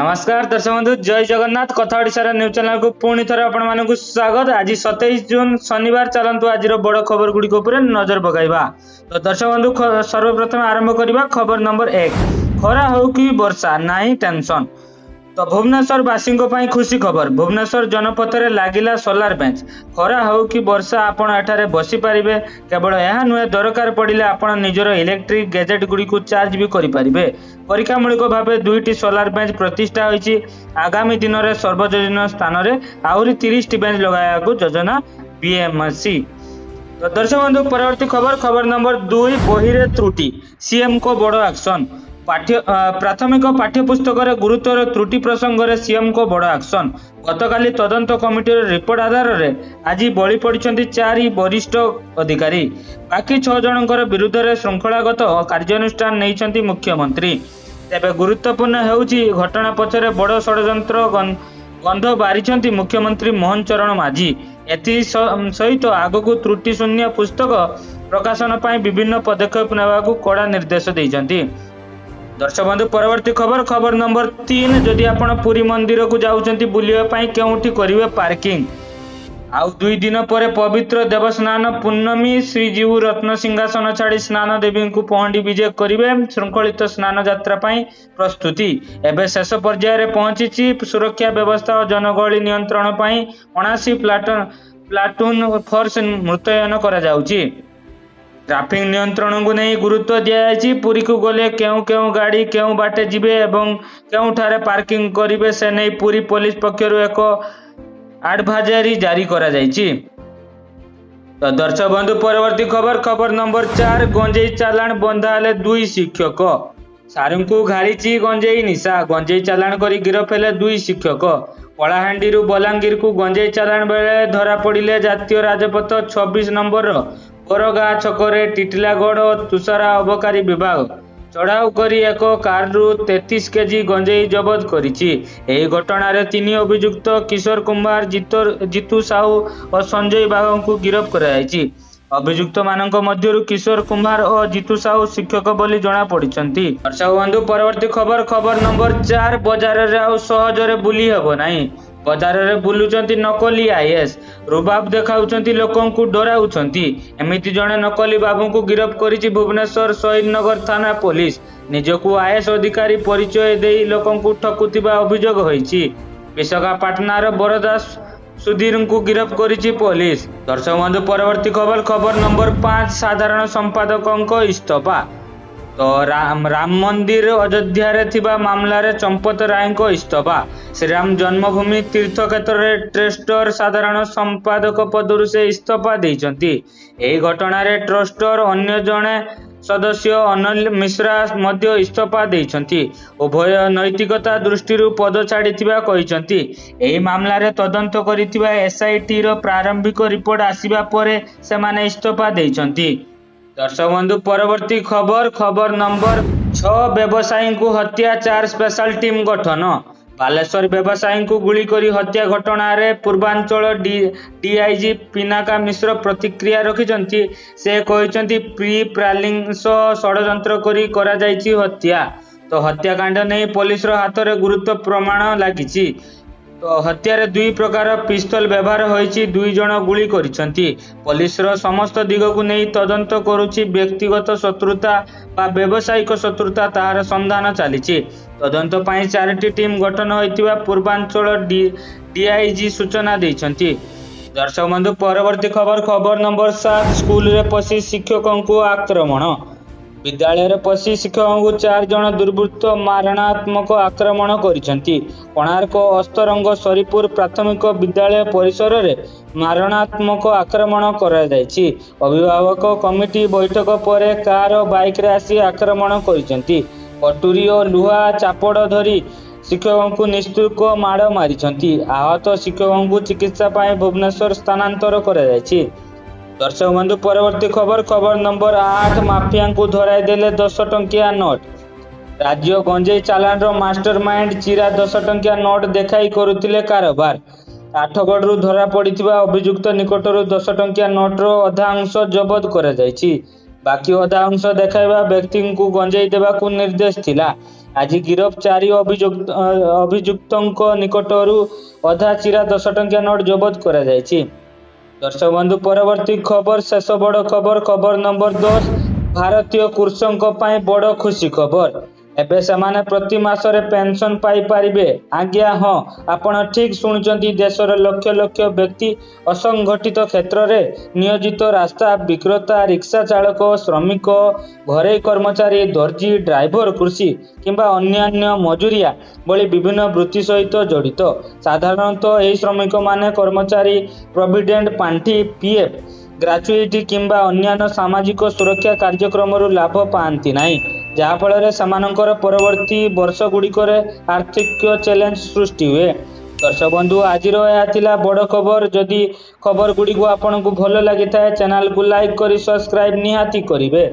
नमस्कार दर्शक बंधु जय जगन्नाथ कथा ओडिशार न्यूज चैनल को पुणी थरे आपण मानकु स्वागत। आज 27 जून शनिवार चलंतु आज बड़ खबर गुडी ऊपर नजर पकाइबा। तो दर्शक बंधु सर्वप्रथम आरंभ करबा खबर नंबर 1। खरा हो कि वर्षा नाही टेंशन। तो भुवनेश्वर वासी खुशी खबर। भुवनेश्वर जनपथ में लगिला सोलार बेंच। खरा हो कि वर्षा आपण एठारे बसी पारिबे। केवल यह नुहे दरकार पड़िले आपण निजर इलेक्ट्रिक गैजेट गुडी को चार्ज भी करि पारिबे। परीक्षामूलक भाव 2टी सोलार बेंच प्रतिष्ठा होईची। आगामी दिन में सार्वजनिक स्थान में आहरी 30 टी बेंच लगाया योजना बीएमसी। तो दर्शक बंधु परवर्ती खबर नंबर 2। बही रे त्रुटि सीएम को बड़ एक्शन। प्राथमिक पाठ्यपुस्तक गुरुतर त्रुटि प्रसंग में सीएम को बड़ एक्शन। गतकाली तदंत कमिटी रिपोर्ट आधार में आज बलि पड़ी 4 वरिष्ठ अधिकारी। बाकी 6 जनकर विरुद्ध में श्रृंखलागत कार्यानुष्ठान नहीं मुख्यमंत्री। तेबे गुरुत्वपूर्ण होउची घटना पछरे बड़ षड्यंत्र गंध बारी मुख्यमंत्री मोहन चरण माझी। एथि सहित आगकू त्रुटि शून्य पुस्तक प्रकाशन पर विभिन्न पदक्षेप नेबाकू कड़ा निर्देश देइछंती। दर्शक बंधु परवर्ती खबर नंबर 3। जदि आपण पुरी मंदिर को जाउछंती बुलिया पई केउठी करिवे पार्किंग। आउ 2 दिन पर पवित्र देवस्नान पूर्णमी श्रीजीव रत्न सिंहासन छाड़ी स्नान देवी को पहंडी विजय करिवे। श्रृंखलित स्नान यात्रा पई प्रस्तुति एबे शेष पर्याय रे पहुंची। सुरक्षा व्यवस्था और जनगहली नियंत्रण पई 79 प्लाटून फोर्स मुतयन करा जाउची। ट्रैफिक नियंत्रण को नहीं गुरुत्व दिया। पुरी को गले केउ गाड़ी केउ बाटे जिबे एवं केउठारे पार्किंग करिवे से नहीं पुरी पुलिस पक्षर एक एडवाइजरी जारी करा जायछि। तो दर्शक बंधु परवर्ती खबर नंबर 4। गंजेई चालान बंधाले 2 शिक्षक। सारू को घाड़ी गंजेई निशा। गंजेई चालान करी गिरफ हेले 2 शिक्षक। कलाहांडी बलांगीर को गंजेई चालान बेले धरा पड़िले जातीय राजपथ 26 नंबर कोरगा छकरे टिटिलागढ़ और तुषारा अबकारी विभाग चढ़ाऊ करी एक कार 33 केजी गंजेई जबत करिछि। एही घटना रे 3 अभियुक्त किशोर कुमार जीतू साहू और संजय बाग को गिरफ्त कराଯାଇଛି। अभियुक्त मानक मध्यरु किशोर कुमार और जीतू साहू शिक्षक बोली जणा पड़िछंती। दर्शक बंधु परवर्ती खबर नंबर 4। बाजार रे आ सहजरे बुली हेबो नाही। बाजार रे बुलुचंती नकली आईएएस। रुबाब देखाउचंती लोकन को डराउचंती। एमिति जणे नकली बाबू को गिरफ्त करिछि भुवनेश्वर शहीद नगर थाना पुलिस। निजकू आईएएस अधिकारी परिचय देई लोकन को ठकुतिबा अभियोग होईछि। विशाखापाटनार बरदास सुधीर को गिरफ्त करिछि पुलिस। दर्शक बंधु परवर्ती खबर नंबर 5। साधारण संपादक इस्तफा। तो राम मंदिर अयोध्या रे थिबा मामला रे चंपत राय को इस्तफा। श्रीराम जन्मभूमि तीर्थ क्षेत्र ट्रस्टर साधारण संपादक पदरु से इस्तफा देइछंती। एही घटना रे ट्रस्टर अन्य जणे सदस्य अनिल मिश्रा मध्य इस्तफा देइछंती। उभय नैतिकता दृष्टि पद छाड़िथिबा कहिछंती। एही मामला रे तदंत करिथिबा एसआईटी रो प्रारंभिक रिपोर्ट आसीबा परे सेमाने इस्तफा देइछंती। दर्शक बंधु परवर्ती खबर नंबर 6। व्यवसायी को हत्या 4 स्पेशल टीम गठन। बालेश्वर व्यवसायी को गुली करी हत्या घटना रे पूर्वांचल डीआईजी पिनाका मिश्र प्रतिक्रिया रखिछंती। से कहिछंती प्री प्लानिंग षड्यंत्र करी करा जायछि हत्या। तो हत्याकांड नहीं पुलिस रो हाथ रे गुरुत्व प्रमाण लागिछि। तो हत्यारे 2 प्रकार पिस्तल व्यवहार होईछि। 2 जण गुली करिसंती। पुलिस रो समस्त दिग को नहीं तदंत करूछि। व्यक्तिगत शत्रुता बा व्यावसायिक शत्रुता तार संधान चलीछि। तदंत पई 4टी टीम गठन होइतिबा पूर्वांचल डीआईजी सूचना दैछंती। दर्शक बंधु परवर्ती खबर नंबर 7। स्कूल रे पसी शिक्षकों को आक्रमण। विद्यालय रे पसी शिक्षकों को 4 जण दुर्वृत्त मारणात्मक आक्रमण करिसंती। कोणार्क अस्तरंग सरीपुर प्राथमिक विद्यालय परिसर रे मारणात्मक आक्रमण करा जायछि। अभिभावक कमिटी बैठक पर कार और बाइक रे आसी आक्रमण करिसंती। कटुरी और लुहा चापड़ धरी शिक्षकों को निस्तुक माड़ मारिसंती। आहत शिक्षकों को चिकित्सा पाए भुवनेश्वर स्थानांतर करा जायछि। दर्शक बंधु परवर्ती खबर नंबर 8। माफिया को धराई देले 10 टंकिया नोट। राज्य गंजेई चालान रो मास्टरमाइंड चिरा 10 टंकिया नोट देखाई करुथिले कारोबार। आठगढ़ धरा पड़िथिबा अभियुक्त निकटरू 10 टंकिया नोट रो अधा अंश जबत करा जायछि। ବାକି ଅଧା ଅଂଶ ଦେଖାଇବା ବ୍ୟକ୍ତିଙ୍କୁ ଗଞ୍ଜେଇ ଦେବାକୁ ନିର୍ଦ୍ଦେଶ ଥିଲା। ଆଜି ଗିରଫ 4 ଅଭିଯୁକ୍ତଙ୍କ ନିକଟରୁ ଅଧା ଚିରା 10 ଟଙ୍କିଆ ନୋଟ ଜବତ କରାଯାଇଛି। ଦର୍ଶକ ବନ୍ଧୁ, ପରବର୍ତ୍ତୀ ଖବର, ଶେଷ ବଡ଼ ଖବର ନମ୍ବର 10। ଭାରତୀୟ କୃଷକଙ୍କ ପାଇଁ ବଡ଼ ଖୁସି ଖବର। ଏବେ ସେମାନେ ପ୍ରତି ମାସରେ ପେନସନ ପାଇପାରିବେ। ଆଜ୍ଞା ହଁ, ଆପଣ ଠିକ୍ ଶୁଣିଛନ୍ତି। ଦେଶର ଲକ୍ଷ ଲକ୍ଷ ବ୍ୟକ୍ତି ଅସଂଗଠିତ କ୍ଷେତ୍ରରେ ନିୟୋଜିତ, ରାସ୍ତା ବିକ୍ରେତା, ରିକ୍ସା ଚାଳକ, ଶ୍ରମିକ, ଘରୋଇ କର୍ମଚାରୀ, ଦର୍ଜି, ଡ୍ରାଇଭର, କୃଷି କିମ୍ବା ଅନ୍ୟାନ୍ୟ ମଜୁରିଆ ଭଳି ବିଭିନ୍ନ ବୃତ୍ତି ସହିତ ଜଡ଼ିତ। ସାଧାରଣତଃ ଏହି ଶ୍ରମିକମାନେ କର୍ମଚାରୀ ପ୍ରୋଭିଡେଣ୍ଟ ପାଣ୍ଠି PF, ଗ୍ରାଚ୍ୟୁଇଟି କିମ୍ବା ଅନ୍ୟାନ୍ୟ ସାମାଜିକ ସୁରକ୍ଷା କାର୍ଯ୍ୟକ୍ରମରୁ ଲାଭ ପାଆନ୍ତି ନାହିଁ, ଯାହାଫଳରେ ସେମାନଙ୍କର ପରବର୍ତ୍ତୀ ବର୍ଷଗୁଡ଼ିକରେ ଆର୍ଥିକ ଚ୍ୟାଲେଞ୍ଜ ସୃଷ୍ଟି ହୁଏ। ଦର୍ଶକ ବନ୍ଧୁ, ଆଜିର ଏହା ଥିଲା ବଡ଼ ଖବର। ଯଦି ଖବରଗୁଡ଼ିକୁ ଆପଣଙ୍କୁ ଭଲ ଲାଗିଥାଏ, ଚ୍ୟାନେଲକୁ ଲାଇକ୍ କରି ସବସ୍କ୍ରାଇବ୍ ନିହାତି କରିବେ।